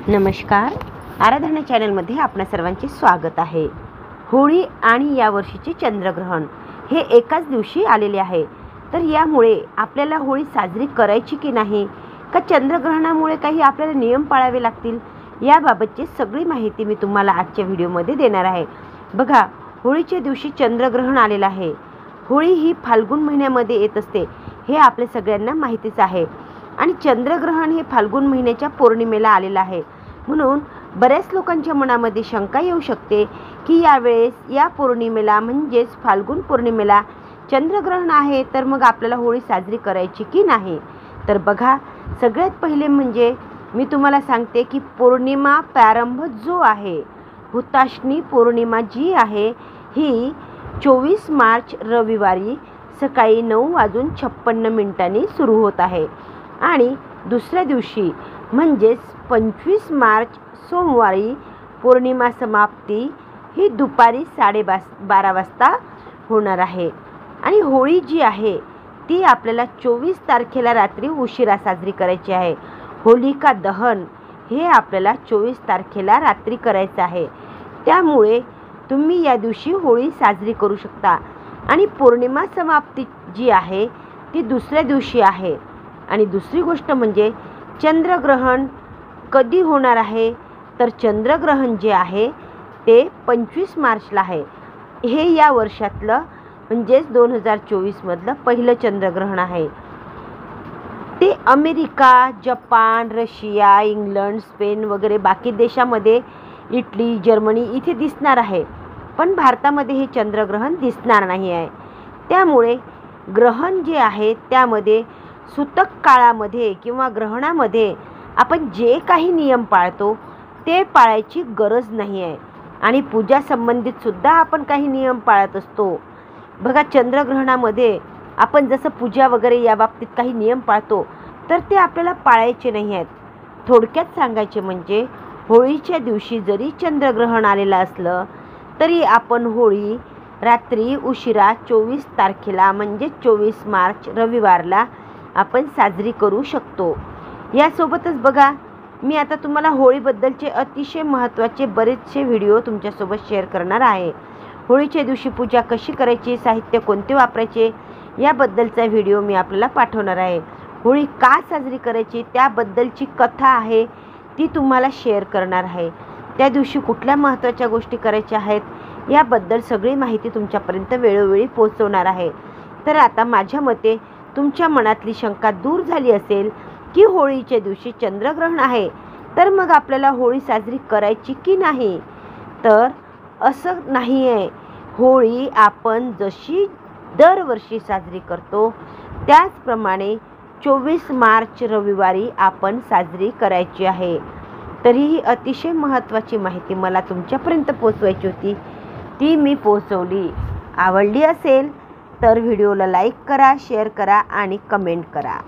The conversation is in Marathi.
नमस्कार, आराधना चॅनलमध्ये आपणा सर्वांचे स्वागत आहे। होळी आणि या वर्षीचे चंद्रग्रहण हे एकाच दिवशी आलेले आहे, तर यामुळे आपल्याला होळी साजरी करायची की नाही, का चंद्रग्रहणामुळे काही आपल्याला नियम पाळावे लागतील, याबाबतची सगळी माहिती मी तुम्हाला आजच्या व्हिडिओमध्ये देणार आहे। बघा, होळीच्या दिवशी चंद्रग्रहण आलेलं आहे। होळी ही फाल्गुन महिन्यामध्ये येत असते, हे आपल्या सगळ्यांना माहितीच आहे। आणि चंद्रग्रहण हे फाल्गुन महिन्याच्या पौर्णिमेला आलेलं आहे, म्हणून बऱ्याच लोकांच्या मनामध्ये शंका येऊ शकते की यावेळेस या पौर्णिमेला म्हणजेच फाल्गुन पौर्णिमेला चंद्रग्रहण आहे, तर मग आपल्याला होळी साजरी करायची की नाही। तर बघा, सगळ्यात पहिले म्हणजे मी तुम्हाला सांगते की पौर्णिमा प्रारंभ जो आहे, हुताशनी पौर्णिमा जी आहे, ही 24 मार्च रविवारी सकाळी 9:56 सुरू होत आहे आणि दुसऱ्या दिवशी म्हणजेच 25 मार्च सोमवारी पौर्णिमा समाप्ती ही दुपारी 12:30 वाजता होणार आहे। आणि होळी जी आहे ती आपल्याला 24 तारखेला रात्री उशिरा साजरी करायची आहे। होलिका दहन हे आपल्याला 24 तारखेला रात्री करायचं आहे, त्यामुळे तुम्ही या दिवशी होळी साजरी करू शकता। आणि पौर्णिमा समाप्ती जी आहे ती दुसऱ्या दिवशी आहे। आणि दुसरी गोष्ट म्हणजे चंद्रग्रहण कधी होणार आहे, तर चंद्रग्रहण जे आहे ते 25 मार्चला आहे। हे या वर्षातलं म्हणजेच 2024 मधलं पहिलं चंद्रग्रहण आहे। ते America, Japan, Russia, England, Spain वगैरे बाकी देशामध्ये, इटली, जर्मनी इथे दिसणार आहे, पण भारतामध्ये हे चंद्रग्रहण दिसणार नाही आहे। त्यामुळे ग्रहण जे आहे त्यामध्ये सूतक काळामध्ये किंवा ग्रहणामध्ये आपण जे काही नियम पाळतो ते पाळायची गरज नाही आहे। आणि पूजा संबंधित सुद्धा आपण काही नियम पाळत असतो। बघा, चंद्रग्रहणामध्ये आपण जसं पूजा वगैरे या बाबतीत काही नियम पाळतो, तर ते आपल्याला पाळायचे नाही आहेत। थोडक्यात सांगायचे म्हणजे होळीच्या दिवशी जरी चंद्रग्रहण आलेलं असलं तरी आपण होळी रात्री उशिरा 24 तारखेला म्हणजे 24 मार्च रविवारला आपण साजरी करू शकतो। यासोबतच बघा, मी आता तुम्हाला होळीबद्दलचे अतिशय महत्त्वाचे बरेचसे व्हिडिओ तुमच्यासोबत शेअर करणार आहे। होळीच्या दिवशी पूजा कशी करायची, साहित्य कोणते वापरायचे, याबद्दलचा व्हिडिओ मी आपल्याला पाठवणार आहे। होळी का साजरी करायची त्याबद्दलची कथा आहे ती तुम्हाला शेअर करणार आहे। त्या दिवशी कुठल्या महत्त्वाच्या गोष्टी करायच्या आहेत याबद्दल सगळी माहिती तुमच्यापर्यंत वेळोवेळी पोहोचवणार आहे। तर आता माझ्या मते तुमच्या मनातली शंका दूर झाली असेल की होळीच्या दिवशी चंद्रग्रहण आहे, तर मग आपल्याला होळी साजरी करायची की नाही। तर असं नाही आहे, होळी आपण जशी दरवर्षी साजरी करतो त्याचप्रमाणे 24 मार्च रविवारी आपण साजरी करायची आहे। तरी ही अतिशय महत्त्वाची माहिती मला तुमच्यापर्यंत पोहोचवायची होती, ती मी पोहोचवली। आवडली असेल तर व्हिडिओला लाईक करा, शेअर करा आणि कमेंट करा।